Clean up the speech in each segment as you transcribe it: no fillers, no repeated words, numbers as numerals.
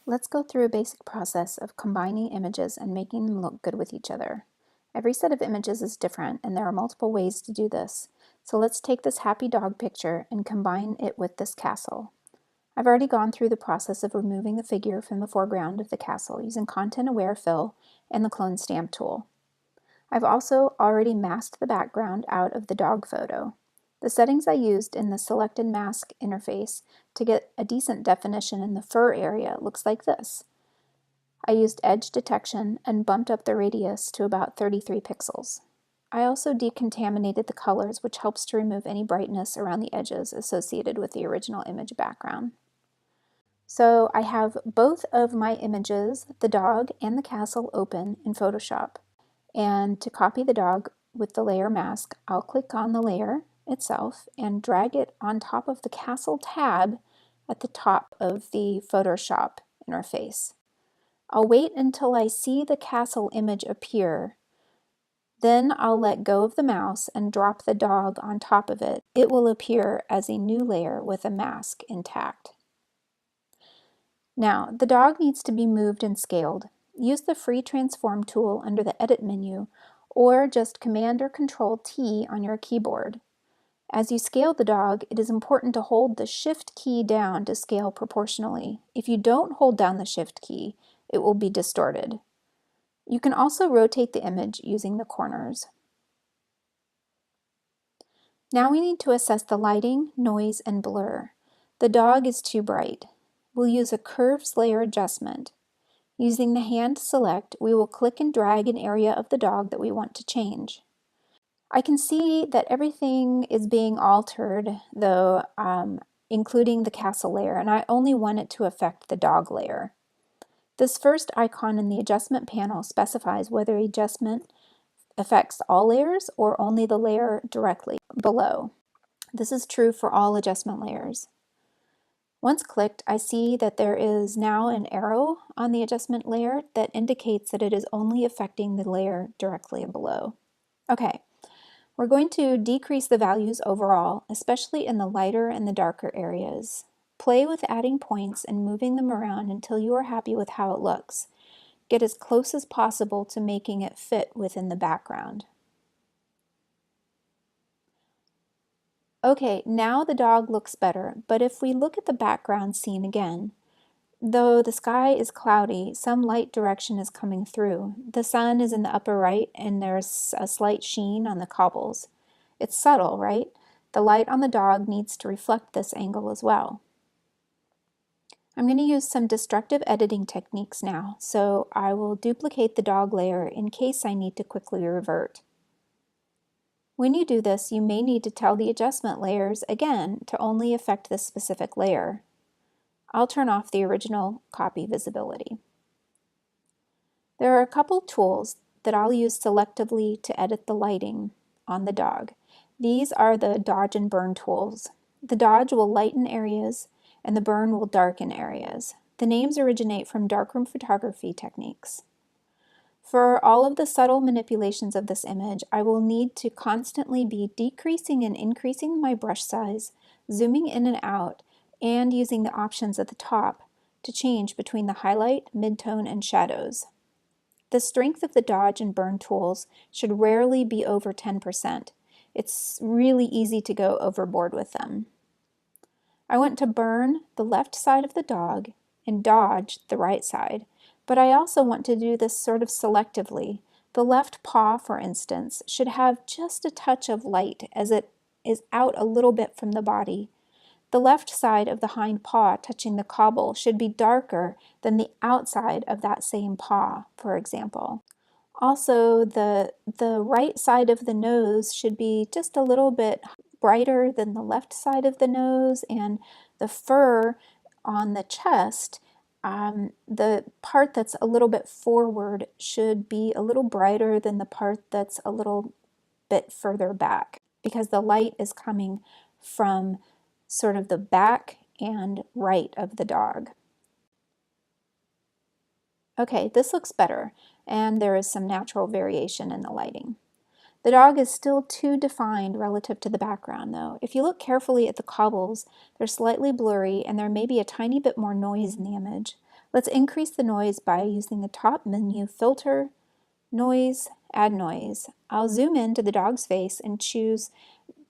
Let's go through a basic process of combining images and making them look good with each other. Every set of images is different, and there are multiple ways to do this. So let's take this happy dog picture and combine it with this castle. I've already gone through the process of removing the figure from the foreground of the castle using Content-Aware Fill and the Clone Stamp tool. I've also already masked the background out of the dog photo. The settings I used in the Selected Mask interface to get a decent definition in the fur area looks like this. I used edge detection and bumped up the radius to about 33 pixels. I also decontaminated the colors, which helps to remove any brightness around the edges associated with the original image background. So I have both of my images, the dog and the castle, open in Photoshop. And to copy the dog with the layer mask, I'll click on the layer itself and drag it on top of the castle tab at the top of the Photoshop interface. I'll wait until I see the castle image appear. Then I'll let go of the mouse and drop the dog on top of it. It will appear as a new layer with a mask intact. Now, the dog needs to be moved and scaled. Use the free transform tool under the edit menu, or just Command or Control T on your keyboard. As you scale the dog, it is important to hold the Shift key down to scale proportionally. If you don't hold down the Shift key, it will be distorted. You can also rotate the image using the corners. Now we need to assess the lighting, noise, and blur. The dog is too bright. We'll use a curves layer adjustment. Using the hand select, we will click and drag an area of the dog that we want to change. I can see that everything is being altered, though, including the castle layer, and I only want it to affect the dog layer. This first icon in the adjustment panel specifies whether adjustment affects all layers or only the layer directly below. This is true for all adjustment layers. Once clicked, I see that there is now an arrow on the adjustment layer that indicates that it is only affecting the layer directly below. Okay, we're going to decrease the values overall, especially in the lighter and the darker areas. Play with adding points and moving them around until you are happy with how it looks. Get as close as possible to making it fit within the background. Okay, now the dog looks better, but if we look at the background scene again, though the sky is cloudy, some light direction is coming through. The sun is in the upper right and there's a slight sheen on the cobbles. It's subtle, right? The light on the dog needs to reflect this angle as well. I'm going to use some destructive editing techniques now, so I will duplicate the dog layer in case I need to quickly revert. When you do this, you may need to tell the adjustment layers again to only affect this specific layer. I'll turn off the original copy visibility. There are a couple tools that I'll use selectively to edit the lighting on the dog. These are the dodge and burn tools. The dodge will lighten areas and the burn will darken areas. The names originate from darkroom photography techniques. For all of the subtle manipulations of this image, I will need to constantly be decreasing and increasing my brush size, zooming in and out, and using the options at the top to change between the highlight, midtone, and shadows. The strength of the dodge and burn tools should rarely be over 10%. It's really easy to go overboard with them. I want to burn the left side of the dog and dodge the right side, but I also want to do this sort of selectively. The left paw, for instance, should have just a touch of light as it is out a little bit from the body. The left side of the hind paw touching the cobble should be darker than the outside of that same paw, for example. Also, the right side of the nose should be just a little bit brighter than the left side of the nose, and the fur on the chest, the part that's a little bit forward should be a little brighter than the part that's a little bit further back, because the light is coming from sort of the back and right of the dog. Okay, this looks better, and there is some natural variation in the lighting. The dog is still too defined relative to the background, though. If you look carefully at the cobbles, they're slightly blurry and there may be a tiny bit more noise in the image. Let's increase the noise by using the top menu filter, noise, add noise. I'll zoom into the dog's face and choose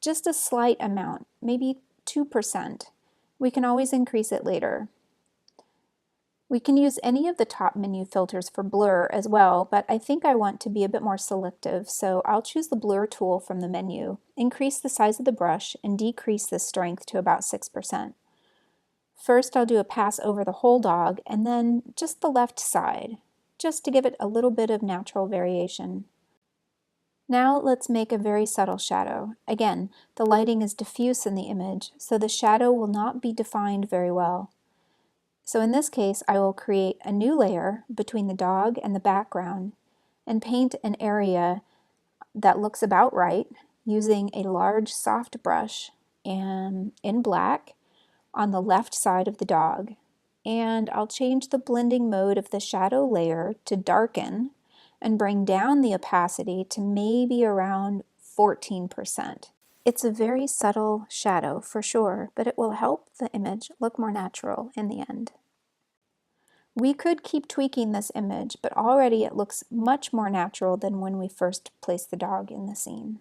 just a slight amount, maybe 2%. We can always increase it later. We can use any of the top menu filters for blur as well, but I think I want to be a bit more selective, so I'll choose the blur tool from the menu, increase the size of the brush, and decrease the strength to about 6%. First, I'll do a pass over the whole dog, and then just the left side, just to give it a little bit of natural variation. Now let's make a very subtle shadow. Again, the lighting is diffuse in the image, so the shadow will not be defined very well. So in this case, I will create a new layer between the dog and the background and paint an area that looks about right using a large soft brush and in black on the left side of the dog. And I'll change the blending mode of the shadow layer to darken and bring down the opacity to maybe around 14%. It's a very subtle shadow for sure, but it will help the image look more natural in the end. We could keep tweaking this image, but already it looks much more natural than when we first placed the dog in the scene.